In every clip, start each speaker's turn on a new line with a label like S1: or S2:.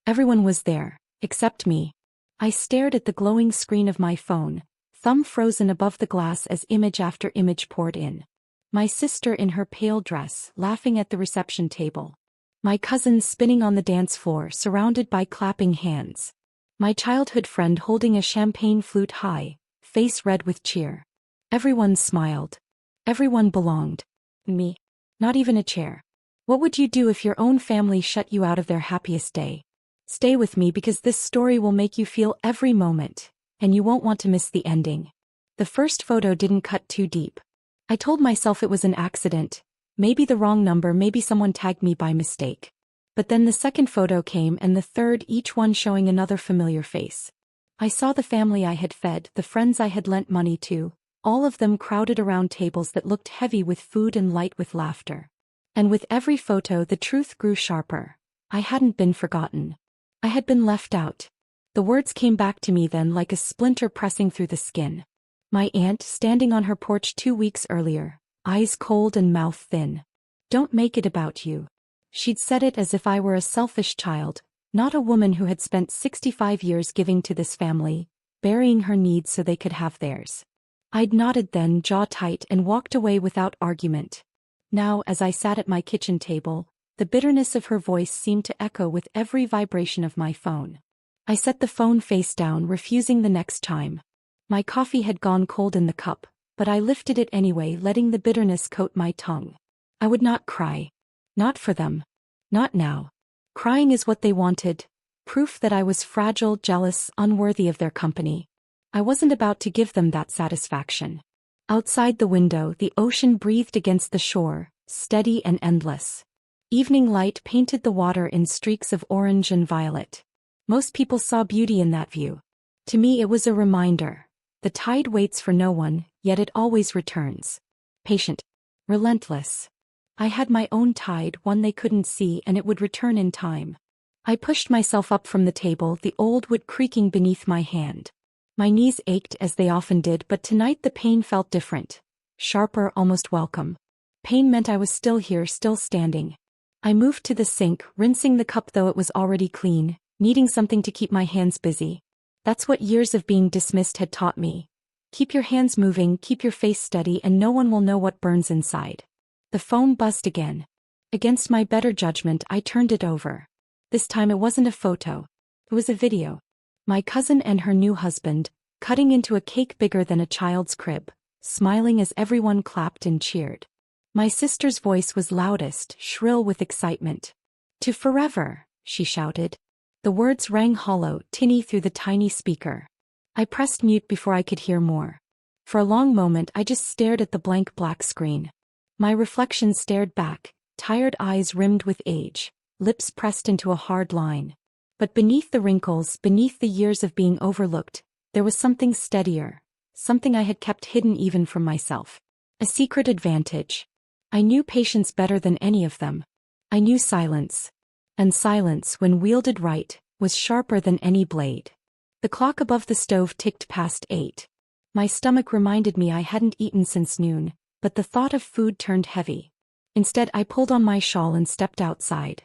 S1: Everyone was there, except me. I stared at the glowing screen of my phone, thumb frozen above the glass as image after image poured in. My sister in her pale dress, laughing at the reception table. My cousin spinning on the dance floor, surrounded by clapping hands. My childhood friend holding a champagne flute high, face red with cheer. Everyone smiled. Everyone belonged. Me. Not even a chair. What would you do if your own family shut you out of their happiest day? Stay with me because this story will make you feel every moment, and you won't want to miss the ending. The first photo didn't cut too deep. I told myself it was an accident, maybe the wrong number, maybe someone tagged me by mistake. But then the second photo came and the third, each one showing another familiar face. I saw the family I had fed, the friends I had lent money to, all of them crowded around tables that looked heavy with food and light with laughter. And with every photo the truth grew sharper. I hadn't been forgotten. I had been left out. The words came back to me then like a splinter pressing through the skin. My aunt standing on her porch 2 weeks earlier, eyes cold and mouth thin. Don't make it about you. She'd said it as if I were a selfish child, not a woman who had spent 65 years giving to this family, burying her needs so they could have theirs. I'd nodded then, jaw tight, and walked away without argument. Now, as I sat at my kitchen table, the bitterness of her voice seemed to echo with every vibration of my phone. I set the phone face down, refusing the next chime. My coffee had gone cold in the cup, but I lifted it anyway, letting the bitterness coat my tongue. I would not cry. Not for them. Not now. Crying is what they wanted, proof that I was fragile, jealous, unworthy of their company. I wasn't about to give them that satisfaction. Outside the window, the ocean breathed against the shore, steady and endless. Evening light painted the water in streaks of orange and violet. Most people saw beauty in that view. To me it was a reminder. The tide waits for no one, yet it always returns. Patient. Relentless. I had my own tide, one they couldn't see, and it would return in time. I pushed myself up from the table, the old wood creaking beneath my hand. My knees ached as they often did, but tonight the pain felt different. Sharper, almost welcome. Pain meant I was still here, still standing. I moved to the sink, rinsing the cup though it was already clean, needing something to keep my hands busy. That's what years of being dismissed had taught me. Keep your hands moving, keep your face steady, and no one will know what burns inside. The phone buzzed again. Against my better judgment, I turned it over. This time it wasn't a photo. It was a video. My cousin and her new husband, cutting into a cake bigger than a child's crib, smiling as everyone clapped and cheered. My sister's voice was loudest, shrill with excitement. "To forever," she shouted. The words rang hollow, tinny through the tiny speaker. I pressed mute before I could hear more. For a long moment I just stared at the blank black screen. My reflection stared back, tired eyes rimmed with age, lips pressed into a hard line. But beneath the wrinkles, beneath the years of being overlooked, there was something steadier, something I had kept hidden even from myself. A secret advantage. I knew patience better than any of them. I knew silence. And silence, when wielded right, was sharper than any blade. The clock above the stove ticked past 8. My stomach reminded me I hadn't eaten since noon, but the thought of food turned heavy. Instead, I pulled on my shawl and stepped outside.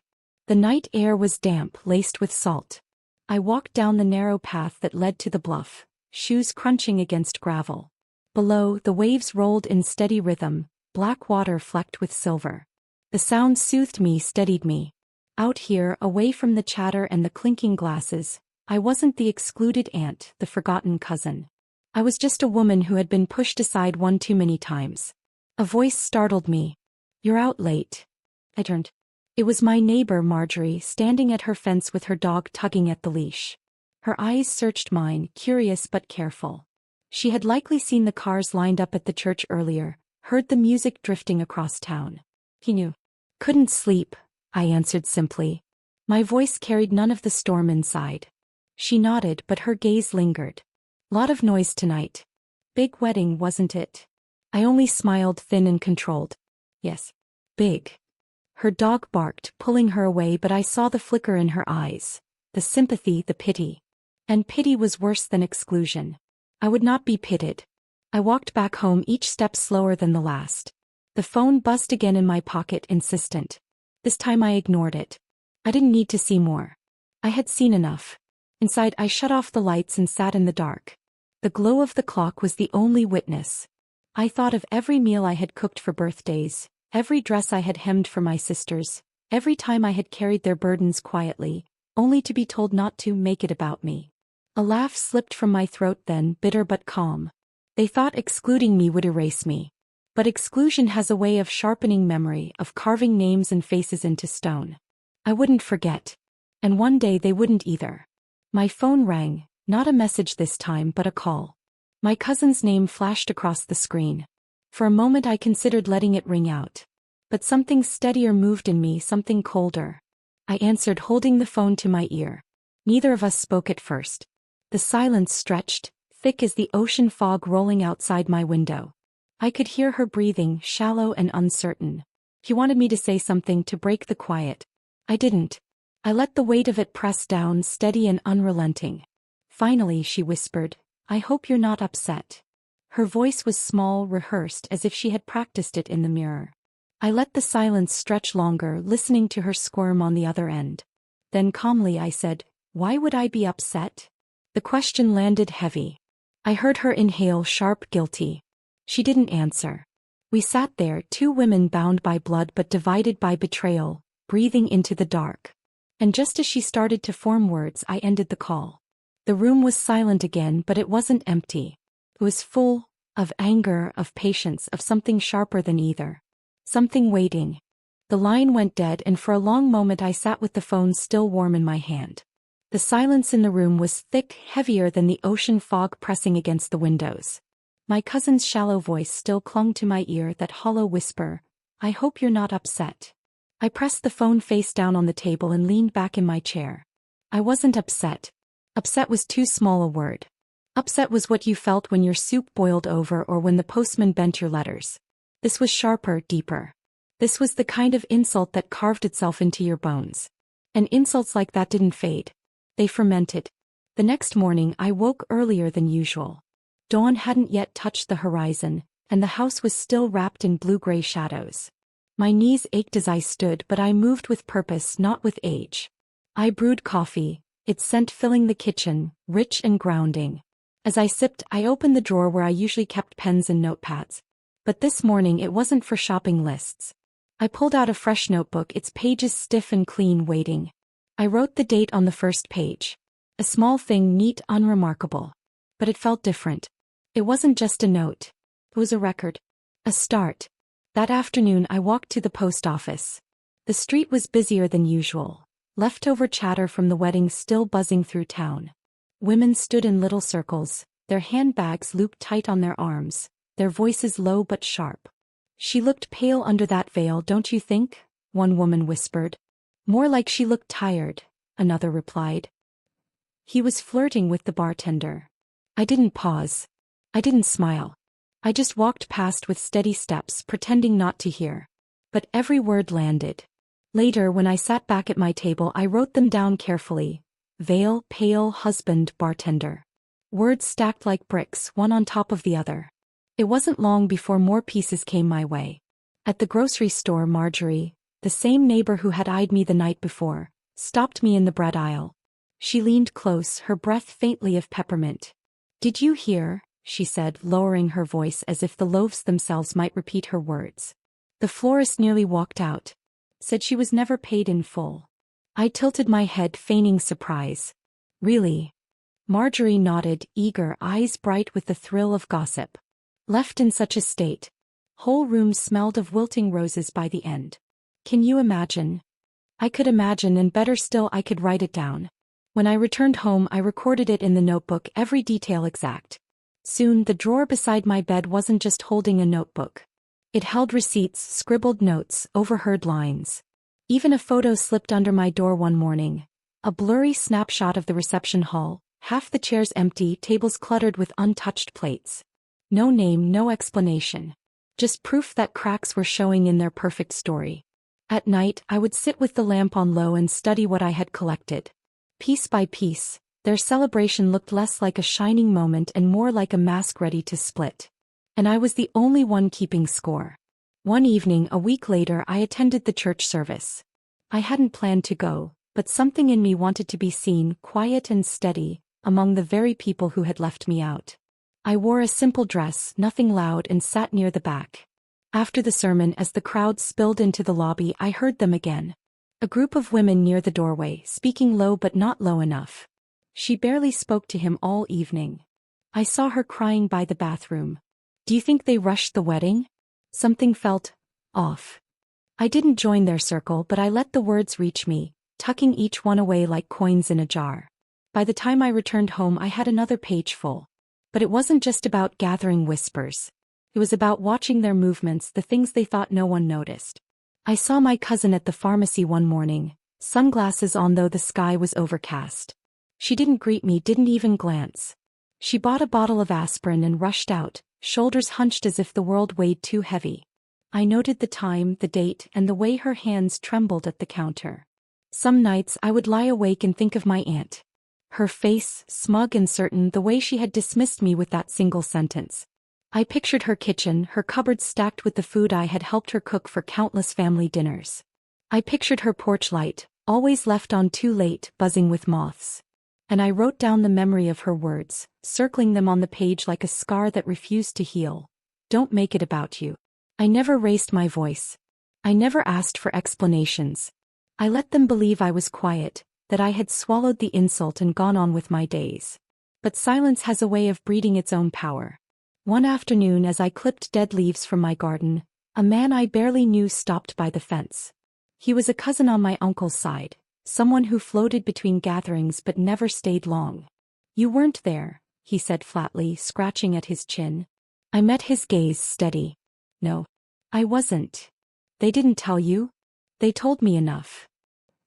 S1: The night air was damp, laced with salt. I walked down the narrow path that led to the bluff, shoes crunching against gravel. Below, the waves rolled in steady rhythm, black water flecked with silver. The sound soothed me, steadied me. Out here, away from the chatter and the clinking glasses, I wasn't the excluded aunt, the forgotten cousin. I was just a woman who had been pushed aside one too many times. A voice startled me. "You're out late." I turned. It was my neighbor Marjorie, standing at her fence with her dog tugging at the leash. Her eyes searched mine, curious but careful. She had likely seen the cars lined up at the church earlier, heard the music drifting across town. He knew. "Couldn't sleep," I answered simply. My voice carried none of the storm inside. She nodded, but her gaze lingered. "Lot of noise tonight. Big wedding, wasn't it?" I only smiled, thin and controlled. "Yes. Big." Her dog barked, pulling her away, but I saw the flicker in her eyes. The sympathy, the pity. And pity was worse than exclusion. I would not be pitied. I walked back home, each step slower than the last. The phone buzzed again in my pocket, insistent. This time I ignored it. I didn't need to see more. I had seen enough. Inside, I shut off the lights and sat in the dark. The glow of the clock was the only witness. I thought of every meal I had cooked for birthdays, every dress I had hemmed for my sisters, every time I had carried their burdens quietly, only to be told not to make it about me. A laugh slipped from my throat then, bitter but calm. They thought excluding me would erase me. But exclusion has a way of sharpening memory, of carving names and faces into stone. I wouldn't forget. And one day they wouldn't either. My phone rang, not a message this time but a call. My cousin's name flashed across the screen. For a moment I considered letting it ring out. But something steadier moved in me, something colder. I answered, holding the phone to my ear. Neither of us spoke at first. The silence stretched, thick as the ocean fog rolling outside my window. I could hear her breathing, shallow and uncertain. She wanted me to say something to break the quiet. I didn't. I let the weight of it press down, steady and unrelenting. Finally, she whispered, "I hope you're not upset." Her voice was small, rehearsed, as if she had practiced it in the mirror. I let the silence stretch longer, listening to her squirm on the other end. Then calmly I said, "Why would I be upset?" The question landed heavy. I heard her inhale, sharp, guilty. She didn't answer. We sat there, two women bound by blood but divided by betrayal, breathing into the dark. And just as she started to form words, I ended the call. The room was silent again, but it wasn't empty. It was full of anger, of patience, of something sharper than either. Something waiting. The line went dead, and for a long moment I sat with the phone still warm in my hand. The silence in the room was thick, heavier than the ocean fog pressing against the windows. My cousin's shallow voice still clung to my ear, that hollow whisper, "I hope you're not upset." I pressed the phone face down on the table and leaned back in my chair. I wasn't upset. Upset was too small a word. Upset was what you felt when your soup boiled over or when the postman bent your letters. This was sharper, deeper. This was the kind of insult that carved itself into your bones. And insults like that didn't fade. They fermented. The next morning I woke earlier than usual. Dawn hadn't yet touched the horizon, and the house was still wrapped in blue-gray shadows. My knees ached as I stood, but I moved with purpose, not with age. I brewed coffee, its scent filling the kitchen, rich and grounding. As I sipped, I opened the drawer where I usually kept pens and notepads. But this morning it wasn't for shopping lists. I pulled out a fresh notebook, its pages stiff and clean, waiting. I wrote the date on the first page. A small thing, neat, unremarkable. But it felt different. It wasn't just a note. It was a record. A start. That afternoon I walked to the post office. The street was busier than usual. Leftover chatter from the wedding still buzzing through town. Women stood in little circles, their handbags looped tight on their arms, their voices low but sharp. "She looked pale under that veil, don't you think?" one woman whispered. "More like she looked tired," another replied. "He was flirting with the bartender." I didn't pause. I didn't smile. I just walked past with steady steps, pretending not to hear. But every word landed. Later, when I sat back at my table, I wrote them down carefully. Veil, pale, husband, bartender. Words stacked like bricks, one on top of the other. It wasn't long before more pieces came my way. At the grocery store, Marjorie, the same neighbor who had eyed me the night before, stopped me in the bread aisle. She leaned close, her breath faintly of peppermint. "Did you hear?" she said, lowering her voice as if the loaves themselves might repeat her words. "The florist nearly walked out. Said she was never paid in full." I tilted my head, feigning surprise. "Really?" Marjorie nodded, eager, eyes bright with the thrill of gossip. "Left in such a state. Whole rooms smelled of wilting roses by the end. Can you imagine?" I could imagine, and better still, I could write it down. When I returned home, I recorded it in the notebook, every detail exact. Soon, the drawer beside my bed wasn't just holding a notebook. It held receipts, scribbled notes, overheard lines. Even a photo slipped under my door one morning. A blurry snapshot of the reception hall, half the chairs empty, tables cluttered with untouched plates. No name, no explanation. Just proof that cracks were showing in their perfect story. At night, I would sit with the lamp on low and study what I had collected. Piece by piece, their celebration looked less like a shining moment and more like a mask ready to split. And I was the only one keeping score. One evening, a week later, I attended the church service. I hadn't planned to go, but something in me wanted to be seen, quiet and steady, among the very people who had left me out. I wore a simple dress, nothing loud, and sat near the back. After the sermon, as the crowd spilled into the lobby, I heard them again. A group of women near the doorway, speaking low but not low enough. She barely spoke to him all evening. I saw her crying by the bathroom. Do you think they rushed the wedding? Something felt off. I didn't join their circle, but I let the words reach me, tucking each one away like coins in a jar. By the time I returned home, I had another page full. But it wasn't just about gathering whispers. It was about watching their movements, the things they thought no one noticed. I saw my cousin at the pharmacy one morning, sunglasses on though the sky was overcast. She didn't greet me, didn't even glance. She bought a bottle of aspirin and rushed out, shoulders hunched as if the world weighed too heavy. I noted the time, the date, and the way her hands trembled at the counter. Some nights I would lie awake and think of my aunt. Her face, smug and certain, the way she had dismissed me with that single sentence. I pictured her kitchen, her cupboards stacked with the food I had helped her cook for countless family dinners. I pictured her porch light, always left on too late, buzzing with moths. And I wrote down the memory of her words, circling them on the page like a scar that refused to heal. Don't make it about you. I never raised my voice. I never asked for explanations. I let them believe I was quiet, that I had swallowed the insult and gone on with my days. But silence has a way of breeding its own power. One afternoon, as I clipped dead leaves from my garden, a man I barely knew stopped by the fence. He was a cousin on my uncle's side, someone who floated between gatherings but never stayed long. You weren't there, he said flatly, scratching at his chin. I met his gaze, steady. No. I wasn't. They didn't tell you? They told me enough.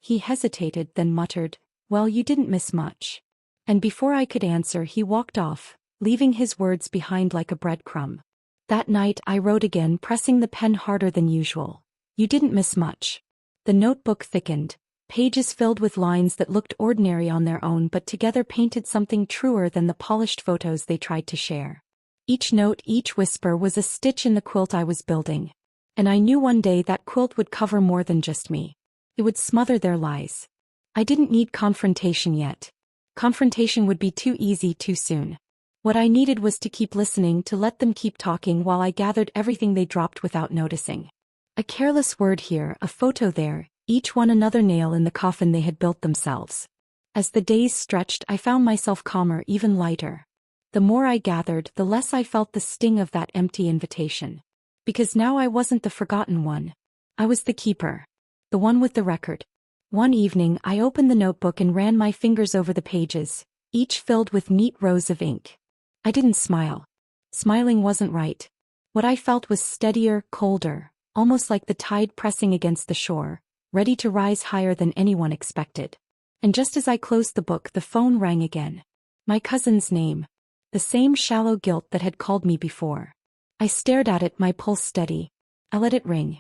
S1: He hesitated, then muttered, well, you didn't miss much. And before I could answer, he walked off, leaving his words behind like a breadcrumb. That night I wrote again, pressing the pen harder than usual. You didn't miss much. The notebook thickened, pages filled with lines that looked ordinary on their own but together painted something truer than the polished photos they tried to share. Each note, each whisper was a stitch in the quilt I was building. And I knew one day that quilt would cover more than just me. It would smother their lies. I didn't need confrontation yet. Confrontation would be too easy too soon. What I needed was to keep listening, to let them keep talking while I gathered everything they dropped without noticing. A careless word here, a photo there, each one another nail in the coffin they had built themselves. As the days stretched, I found myself calmer, even lighter. The more I gathered, the less I felt the sting of that empty invitation. Because now I wasn't the forgotten one. I was the keeper. The one with the record. One evening, I opened the notebook and ran my fingers over the pages, each filled with neat rows of ink. I didn't smile. Smiling wasn't right. What I felt was steadier, colder, almost like the tide pressing against the shore, ready to rise higher than anyone expected. And just as I closed the book, the phone rang again. My cousin's name. The same shallow guilt that had called me before. I stared at it, my pulse steady. I let it ring.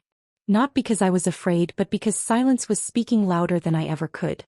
S1: Not because I was afraid, but because silence was speaking louder than I ever could.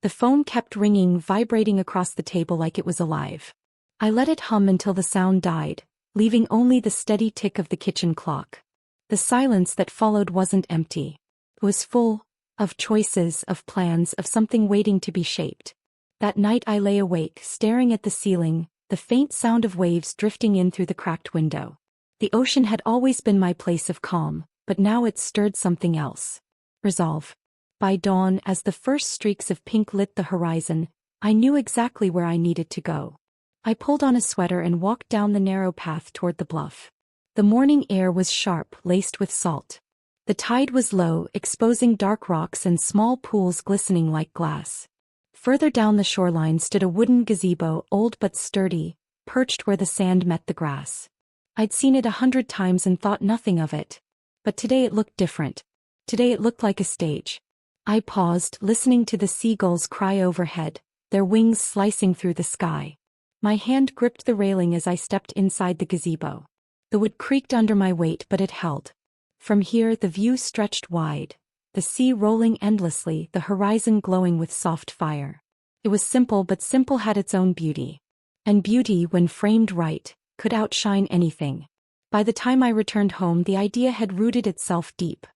S1: The phone kept ringing, vibrating across the table like it was alive. I let it hum until the sound died, leaving only the steady tick of the kitchen clock. The silence that followed wasn't empty. It was full of choices, of plans, of something waiting to be shaped. That night I lay awake, staring at the ceiling, the faint sound of waves drifting in through the cracked window. The ocean had always been my place of calm, but now it stirred something else. Resolve. By dawn, as the first streaks of pink lit the horizon, I knew exactly where I needed to go. I pulled on a sweater and walked down the narrow path toward the bluff. The morning air was sharp, laced with salt. The tide was low, exposing dark rocks and small pools glistening like glass. Further down the shoreline stood a wooden gazebo, old but sturdy, perched where the sand met the grass. I'd seen it 100 times and thought nothing of it. But today it looked different. Today it looked like a stage. I paused, listening to the seagulls cry overhead, their wings slicing through the sky. My hand gripped the railing as I stepped inside the gazebo. The wood creaked under my weight, but it held. From here the view stretched wide, the sea rolling endlessly, the horizon glowing with soft fire. It was simple, but simple had its own beauty. And beauty, when framed right, could outshine anything. By the time I returned home, the idea had rooted itself deep.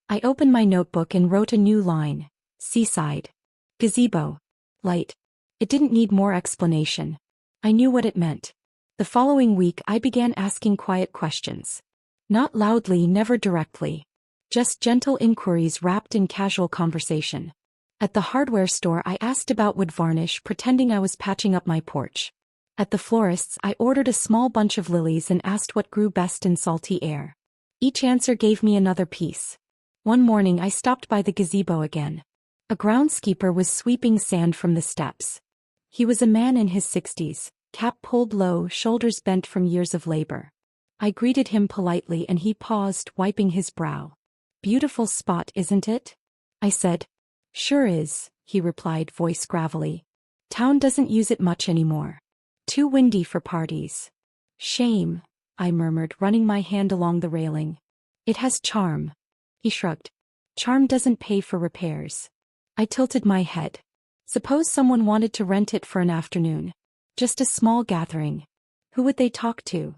S1: I opened my notebook and wrote a new line. Seaside. Gazebo. Light. It didn't need more explanation. I knew what it meant. The following week I began asking quiet questions. Not loudly, never directly. Just gentle inquiries wrapped in casual conversation. At the hardware store I asked about wood varnish, pretending I was patching up my porch. At the florist's I ordered a small bunch of lilies and asked what grew best in salty air. Each answer gave me another piece. One morning I stopped by the gazebo again. A groundskeeper was sweeping sand from the steps. He was a man in his 60s, cap pulled low, shoulders bent from years of labor. I greeted him politely and he paused, wiping his brow. "Beautiful spot, isn't it?" I said. "Sure is," he replied, voice gravelly. "Town doesn't use it much anymore. Too windy for parties." "Shame," I murmured, running my hand along the railing. "It has charm." He shrugged. "Charm doesn't pay for repairs." I tilted my head. Suppose someone wanted to rent it for an afternoon. Just a small gathering. Who would they talk to?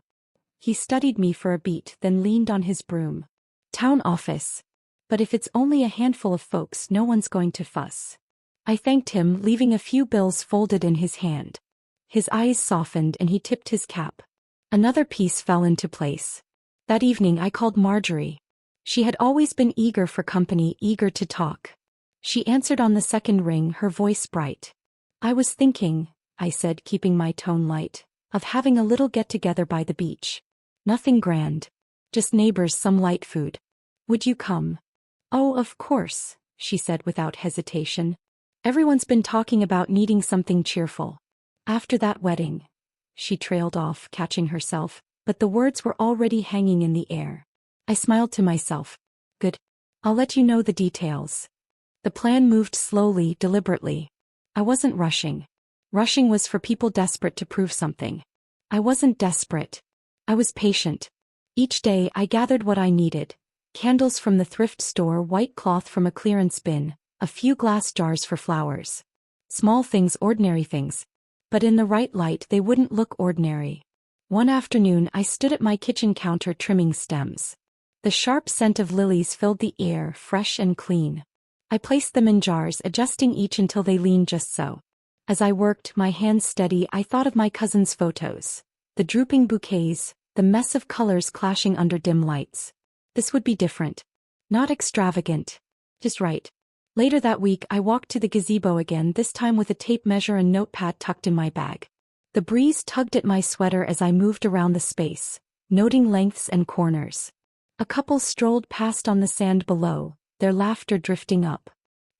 S1: He studied me for a beat, then leaned on his broom. "Town office. But if it's only a handful of folks, no one's going to fuss." I thanked him, leaving a few bills folded in his hand. His eyes softened and he tipped his cap. Another piece fell into place. That evening I called Marjorie. She had always been eager for company, eager to talk. She answered on the second ring, her voice bright. "I was thinking," I said, keeping my tone light, "of having a little get-together by the beach. Nothing grand. Just neighbors, some light food. Would you come?" "Oh, of course," she said without hesitation. "Everyone's been talking about needing something cheerful. After that wedding." She trailed off, catching herself, but the words were already hanging in the air. I smiled to myself. Good. I'll let you know the details. The plan moved slowly, deliberately. I wasn't rushing. Rushing was for people desperate to prove something. I wasn't desperate. I was patient. Each day I gathered what I needed. Candles from the thrift store, white cloth from a clearance bin, a few glass jars for flowers. Small things, ordinary things. But in the right light they wouldn't look ordinary. One afternoon I stood at my kitchen counter trimming stems. The sharp scent of lilies filled the air, fresh and clean. I placed them in jars, adjusting each until they leaned just so. As I worked, my hands steady, I thought of my cousin's photos. The drooping bouquets, the mess of colors clashing under dim lights. This would be different. Not extravagant. Just right. Later that week I walked to the gazebo again, this time with a tape measure and notepad tucked in my bag. The breeze tugged at my sweater as I moved around the space, noting lengths and corners. A couple strolled past on the sand below, their laughter drifting up.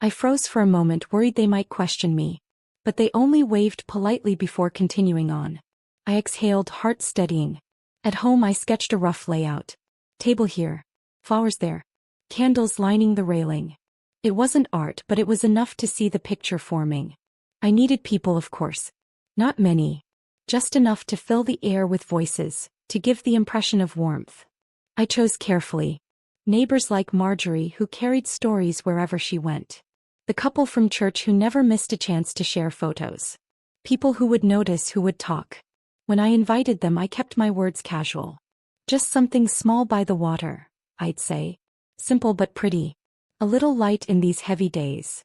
S1: I froze for a moment, worried they might question me. But they only waved politely before continuing on. I exhaled, heart steadying. At home I sketched a rough layout. Table here. Flowers there. Candles lining the railing. It wasn't art, but it was enough to see the picture forming. I needed people, of course. Not many. Just enough to fill the air with voices, to give the impression of warmth. I chose carefully. Neighbors like Marjorie who carried stories wherever she went. The couple from church who never missed a chance to share photos. People who would notice, who would talk. When I invited them I kept my words casual. Just something small by the water, I'd say. Simple but pretty. A little light in these heavy days.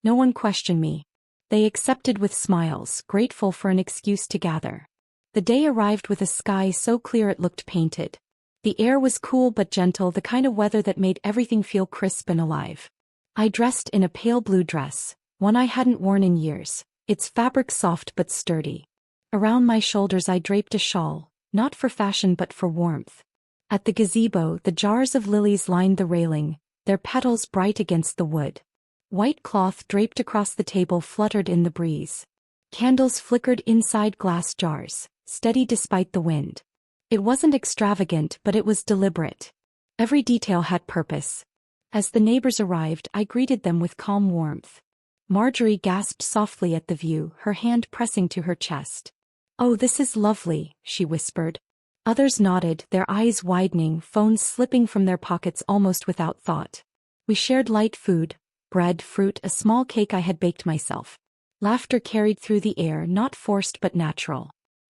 S1: No one questioned me. They accepted with smiles, grateful for an excuse to gather. The day arrived with a sky so clear it looked painted. The air was cool but gentle, the kind of weather that made everything feel crisp and alive. I dressed in a pale blue dress, one I hadn't worn in years, its fabric soft but sturdy. Around my shoulders I draped a shawl, not for fashion but for warmth. At the gazebo, the jars of lilies lined the railing, their petals bright against the wood. White cloth draped across the table fluttered in the breeze. Candles flickered inside glass jars, steady despite the wind. It wasn't extravagant, but it was deliberate. Every detail had purpose. As the neighbors arrived, I greeted them with calm warmth. Marjorie gasped softly at the view, her hand pressing to her chest. "Oh, this is lovely," she whispered. Others nodded, their eyes widening, phones slipping from their pockets almost without thought. We shared light food, bread, fruit, a small cake I had baked myself. Laughter carried through the air, not forced but natural.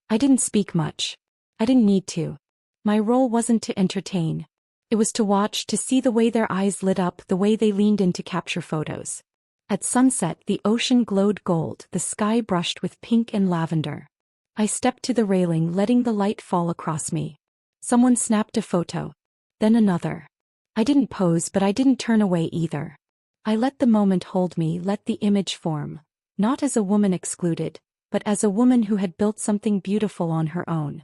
S1: I didn't speak much. I didn't need to. My role wasn't to entertain. It was to watch, to see the way their eyes lit up, the way they leaned in to capture photos. At sunset, the ocean glowed gold, the sky brushed with pink and lavender. I stepped to the railing, letting the light fall across me. Someone snapped a photo. Then another. I didn't pose, but I didn't turn away either. I let the moment hold me, let the image form. Not as a woman excluded, but as a woman who had built something beautiful on her own.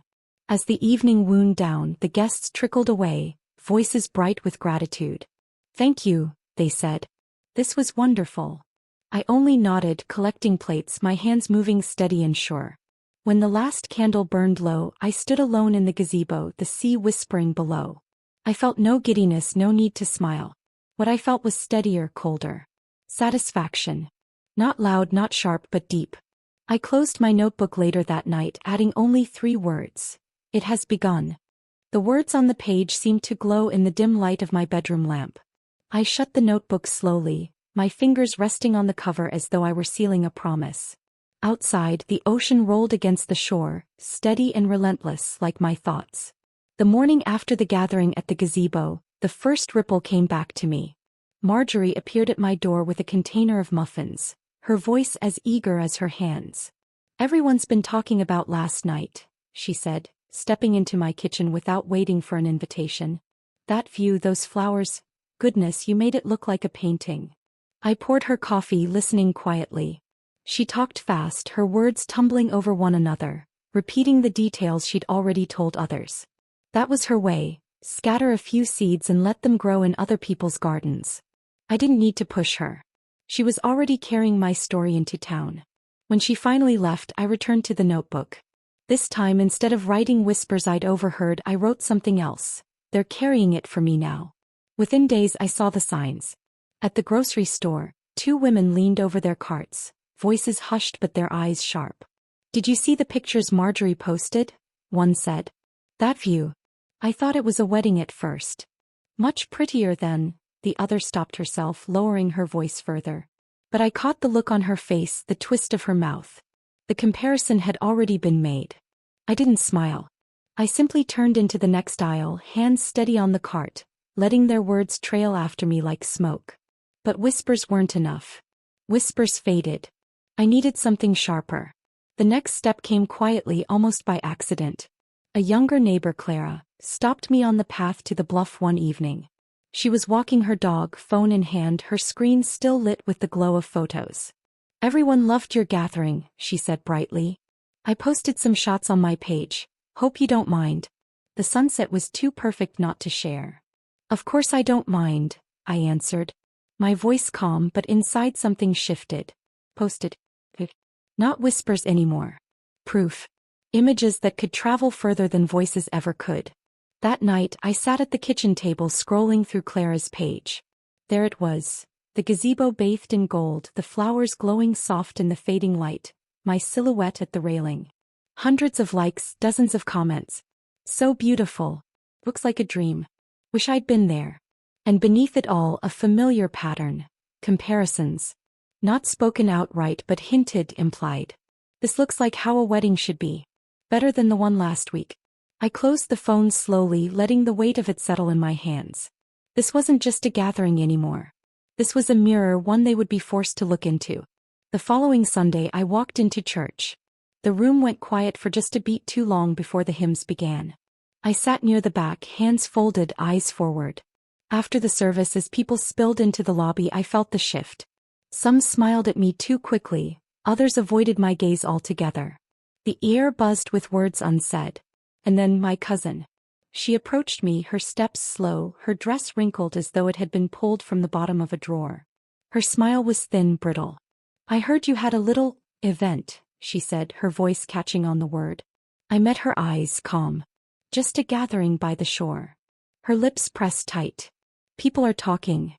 S1: As the evening wound down, the guests trickled away, voices bright with gratitude. "Thank you," they said. "This was wonderful." I only nodded, collecting plates, my hands moving steady and sure. When the last candle burned low, I stood alone in the gazebo, the sea whispering below. I felt no giddiness, no need to smile. What I felt was steadier, colder. Satisfaction. Not loud, not sharp, but deep. I closed my notebook later that night, adding only 3 words. "It has begun." The words on the page seemed to glow in the dim light of my bedroom lamp. I shut the notebook slowly, my fingers resting on the cover as though I were sealing a promise. Outside, the ocean rolled against the shore, steady and relentless like my thoughts. The morning after the gathering at the gazebo, the first ripple came back to me. Marjorie appeared at my door with a container of muffins, her voice as eager as her hands. "Everyone's been talking about last night," she said, stepping into my kitchen without waiting for an invitation. "That view, those flowers, goodness, you made it look like a painting." I poured her coffee, listening quietly. She talked fast, her words tumbling over one another, repeating the details she'd already told others. That was her way, scatter a few seeds and let them grow in other people's gardens. I didn't need to push her. She was already carrying my story into town. When she finally left, I returned to the notebook. This time, instead of writing whispers I'd overheard, I wrote something else. "They're carrying it for me now." Within days, I saw the signs. At the grocery store, 2 women leaned over their carts, voices hushed but their eyes sharp. "Did you see the pictures Marjorie posted?" one said. "That view. I thought it was a wedding at first. Much prettier than," the other stopped herself, lowering her voice further. But I caught the look on her face, the twist of her mouth. The comparison had already been made. I didn't smile. I simply turned into the next aisle, hands steady on the cart, letting their words trail after me like smoke. But whispers weren't enough. Whispers faded. I needed something sharper. The next step came quietly, almost by accident. A younger neighbor, Clara, stopped me on the path to the bluff one evening. She was walking her dog, phone in hand, her screen still lit with the glow of photos. "Everyone loved your gathering," she said brightly. "I posted some shots on my page. Hope you don't mind." The sunset was too perfect not to share. "Of course I don't mind," I answered. My voice calm, but inside something shifted. Posted. Not whispers anymore. Proof. Images that could travel further than voices ever could. That night, I sat at the kitchen table scrolling through Clara's page. There it was. The gazebo bathed in gold, the flowers glowing soft in the fading light, my silhouette at the railing. Hundreds of likes, dozens of comments. "So beautiful. Looks like a dream. Wish I'd been there." And beneath it all, a familiar pattern. Comparisons. Not spoken outright but hinted, implied. "This looks like how a wedding should be. Better than the one last week." I closed the phone slowly, letting the weight of it settle in my hands. This wasn't just a gathering anymore. This was a mirror, one they would be forced to look into. The following Sunday, I walked into church. The room went quiet for just a beat too long before the hymns began. I sat near the back, hands folded, eyes forward. After the service, as people spilled into the lobby, I felt the shift. Some smiled at me too quickly, others avoided my gaze altogether. The air buzzed with words unsaid. And then my cousin. She approached me, her steps slow, her dress wrinkled as though it had been pulled from the bottom of a drawer. Her smile was thin, brittle. "I heard you had a little event," she said, her voice catching on the word. I met her eyes, calm. "Just a gathering by the shore." Her lips pressed tight. "People are talking."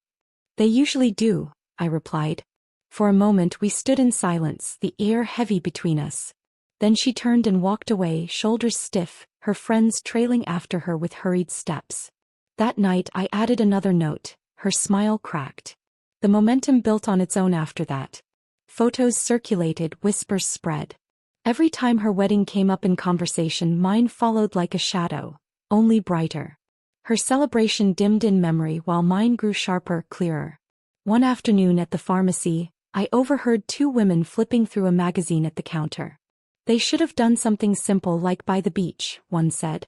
S1: "They usually do," I replied. For a moment we stood in silence, the air heavy between us. Then she turned and walked away, shoulders stiff, her friends trailing after her with hurried steps. That night I added another note, her smile cracked. The momentum built on its own after that. Photos circulated, whispers spread. Every time her wedding came up in conversation, mine followed like a shadow, only brighter. Her celebration dimmed in memory while mine grew sharper, clearer. One afternoon at the pharmacy, I overheard two women flipping through a magazine at the counter. They should have done something simple like by the beach, one said.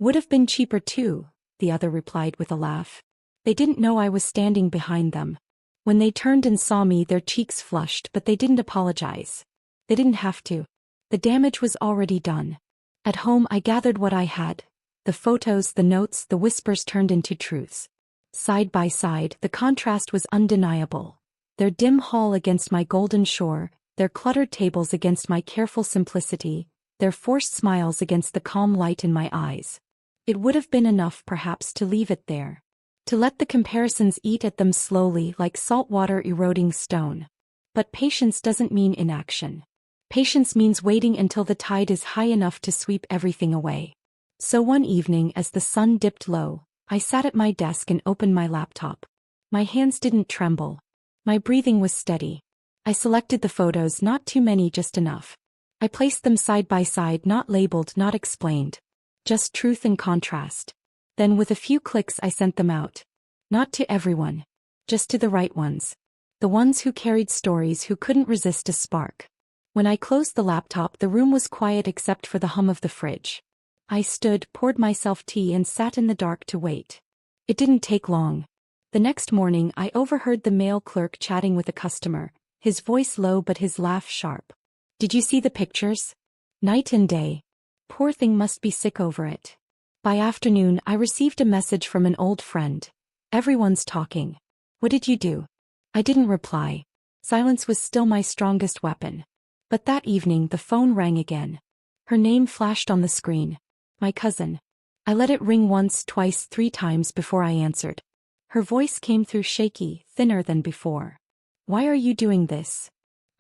S1: Would have been cheaper too, the other replied with a laugh. They didn't know I was standing behind them. When they turned and saw me, their cheeks flushed, but they didn't apologize. They didn't have to. The damage was already done. At home I gathered what I had. The photos, the notes, the whispers turned into truths. Side by side, the contrast was undeniable. Their dim hall against my golden shore, their cluttered tables against my careful simplicity, their forced smiles against the calm light in my eyes. It would have been enough perhaps to leave it there. To let the comparisons eat at them slowly like salt water eroding stone. But patience doesn't mean inaction. Patience means waiting until the tide is high enough to sweep everything away. So one evening as the sun dipped low, I sat at my desk and opened my laptop. My hands didn't tremble. My breathing was steady. I selected the photos, not too many, just enough. I placed them side by side, not labeled, not explained. Just truth and contrast. Then with a few clicks I sent them out. Not to everyone. Just to the right ones. The ones who carried stories, who couldn't resist a spark. When I closed the laptop, the room was quiet except for the hum of the fridge. I stood, poured myself tea and sat in the dark to wait. It didn't take long. The next morning I overheard the mail clerk chatting with a customer, his voice low but his laugh sharp. Did you see the pictures? Night and day. Poor thing must be sick over it. By afternoon I received a message from an old friend. Everyone's talking. What did you do? I didn't reply. Silence was still my strongest weapon. But that evening the phone rang again. Her name flashed on the screen. My cousin. I let it ring once, twice, 3 times before I answered. Her voice came through shaky, thinner than before. Why are you doing this?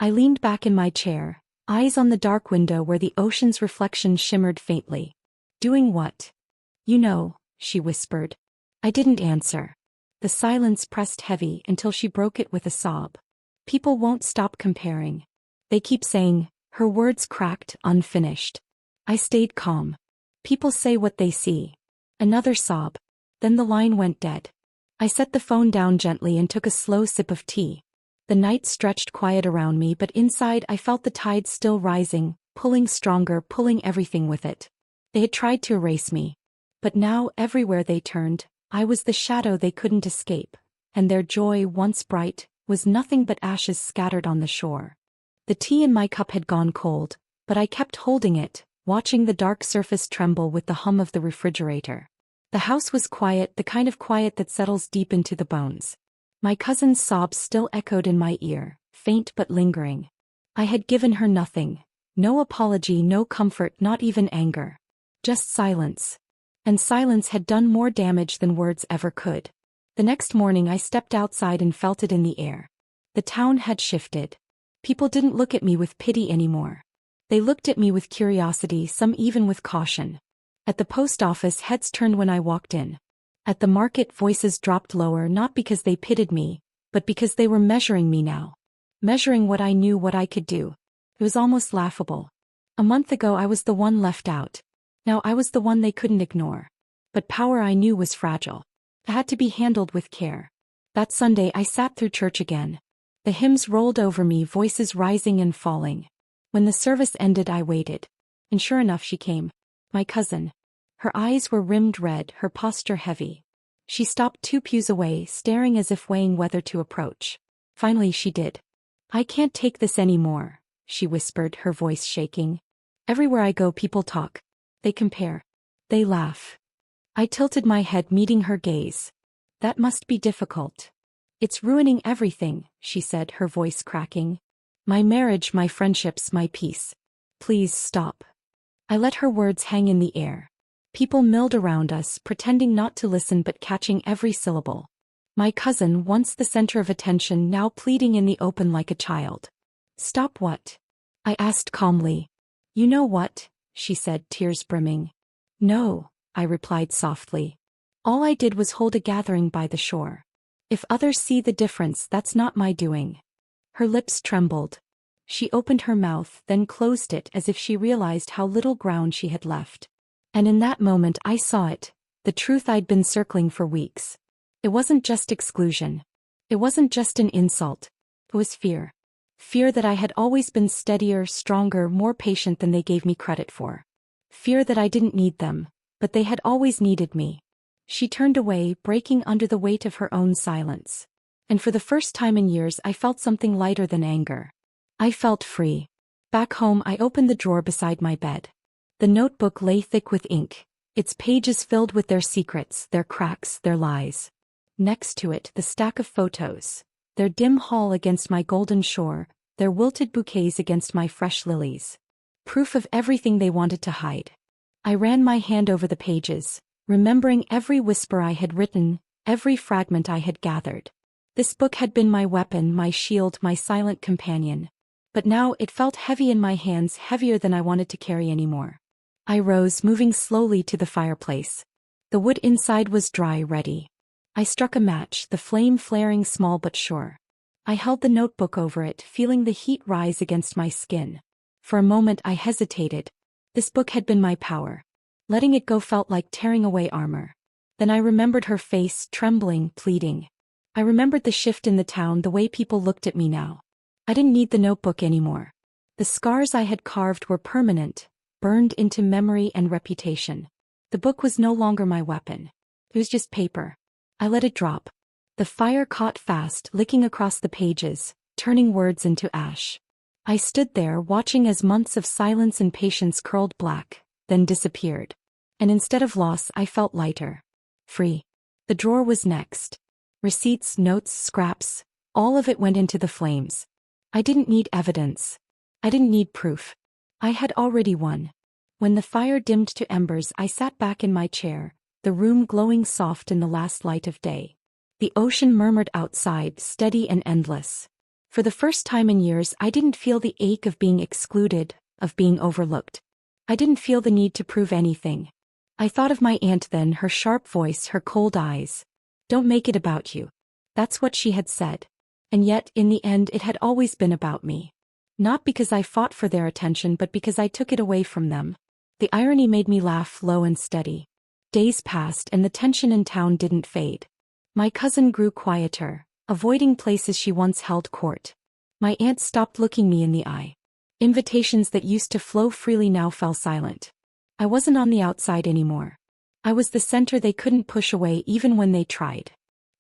S1: I leaned back in my chair, eyes on the dark window where the ocean's reflection shimmered faintly. Doing what? You know, she whispered. I didn't answer. The silence pressed heavy until she broke it with a sob. People won't stop comparing. They keep saying, her words cracked, unfinished. I stayed calm. People say what they see. Another sob. Then the line went dead. I set the phone down gently and took a slow sip of tea. The night stretched quiet around me, but inside I felt the tide still rising, pulling stronger, pulling everything with it. They had tried to erase me. But now, everywhere they turned, I was the shadow they couldn't escape, and their joy, once bright, was nothing but ashes scattered on the shore. The tea in my cup had gone cold, but I kept holding it, watching the dark surface tremble with the hum of the refrigerator. The house was quiet, the kind of quiet that settles deep into the bones. My cousin's sobs still echoed in my ear, faint but lingering. I had given her nothing. No apology, no comfort, not even anger. Just silence. And silence had done more damage than words ever could. The next morning I stepped outside and felt it in the air. The town had shifted. People didn't look at me with pity anymore. They looked at me with curiosity, some even with caution. At the post office, heads turned when I walked in. At the market, voices dropped lower, not because they pitied me, but because they were measuring me now. Measuring what I knew, what I could do. It was almost laughable. A month ago I was the one left out. Now I was the one they couldn't ignore. But power, I knew, was fragile. It had to be handled with care. That Sunday I sat through church again. The hymns rolled over me, voices rising and falling. When the service ended I waited. And sure enough she came. My cousin. Her eyes were rimmed red, her posture heavy. She stopped 2 pews away, staring as if weighing whether to approach. Finally she did. I can't take this anymore, she whispered, her voice shaking. Everywhere I go people talk. They compare. They laugh. I tilted my head, meeting her gaze. That must be difficult. It's ruining everything, she said, her voice cracking. My marriage, my friendships, my peace. Please stop. I let her words hang in the air. People milled around us, pretending not to listen but catching every syllable. My cousin, once the center of attention, now pleading in the open like a child. Stop what? I asked calmly. You know what? She said, tears brimming. No, I replied softly. All I did was hold a gathering by the shore. If others see the difference, that's not my doing. Her lips trembled. She opened her mouth, then closed it as if she realized how little ground she had left. And in that moment I saw it, the truth I'd been circling for weeks. It wasn't just exclusion. It wasn't just an insult. It was fear. Fear that I had always been steadier, stronger, more patient than they gave me credit for. Fear that I didn't need them, but they had always needed me. She turned away, breaking under the weight of her own silence. And for the first time in years I felt something lighter than anger. I felt free. Back home I opened the drawer beside my bed. The notebook lay thick with ink, its pages filled with their secrets, their cracks, their lies. Next to it the stack of photos, their dim hall against my golden shore, their wilted bouquets against my fresh lilies. Proof of everything they wanted to hide. I ran my hand over the pages, remembering every whisper I had written, every fragment I had gathered. This book had been my weapon, my shield, my silent companion. But now it felt heavy in my hands, heavier than I wanted to carry anymore. I rose, moving slowly to the fireplace. The wood inside was dry, ready. I struck a match, the flame flaring small but sure. I held the notebook over it, feeling the heat rise against my skin. For a moment I hesitated. This book had been my power. Letting it go felt like tearing away armor. Then I remembered her face, trembling, pleading. I remembered the shift in the town, the way people looked at me now. I didn't need the notebook anymore. The scars I had carved were permanent, burned into memory and reputation. The book was no longer my weapon. It was just paper. I let it drop. The fire caught fast, licking across the pages, turning words into ash. I stood there watching as months of silence and patience curled black, then disappeared. And instead of loss I felt lighter. Free. The drawer was next. Receipts, notes, scraps, all of it went into the flames. I didn't need evidence. I didn't need proof. I had already won. When the fire dimmed to embers I sat back in my chair, the room glowing soft in the last light of day. The ocean murmured outside, steady and endless. For the first time in years I didn't feel the ache of being excluded, of being overlooked. I didn't feel the need to prove anything. I thought of my aunt then, her sharp voice, her cold eyes. Don't make it about you. That's what she had said. And yet, in the end, it had always been about me. Not because I fought for their attention, but because I took it away from them. The irony made me laugh, low and steady. Days passed and the tension in town didn't fade. My cousin grew quieter, avoiding places she once held court. My aunt stopped looking me in the eye. Invitations that used to flow freely now fell silent. I wasn't on the outside anymore. I was the center they couldn't push away even when they tried.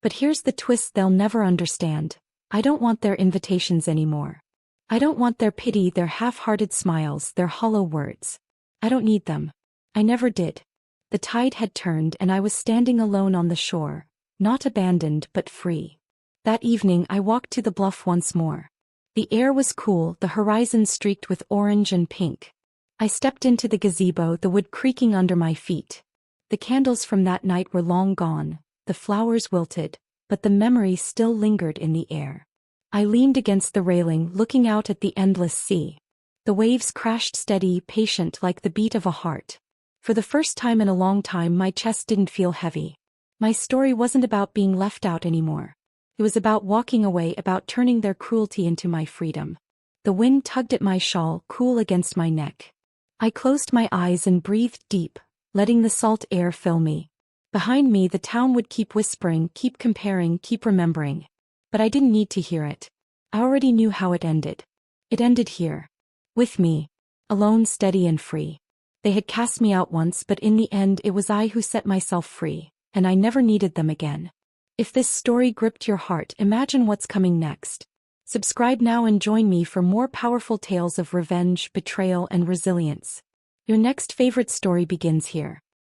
S1: But here's the twist they'll never understand. I don't want their invitations anymore. I don't want their pity, their half-hearted smiles, their hollow words. I don't need them. I never did. The tide had turned and I was standing alone on the shore, not abandoned but free. That evening I walked to the bluff once more. The air was cool, the horizon streaked with orange and pink. I stepped into the gazebo, the wood creaking under my feet. The candles from that night were long gone, the flowers wilted, but the memory still lingered in the air. I leaned against the railing, looking out at the endless sea. The waves crashed steady, patient like the beat of a heart. For the first time in a long time my chest didn't feel heavy. My story wasn't about being left out anymore. It was about walking away, about turning their cruelty into my freedom. The wind tugged at my shawl, cool against my neck. I closed my eyes and breathed deep, letting the salt air fill me. Behind me the town would keep whispering, keep comparing, keep remembering. But I didn't need to hear it. I already knew how it ended. It ended here. With me. Alone, steady and free. They had cast me out once, but in the end it was I who set myself free, and I never needed them again. If this story gripped your heart, imagine what's coming next. Subscribe now and join me for more powerful tales of revenge, betrayal, and resilience. Your next favorite story begins here.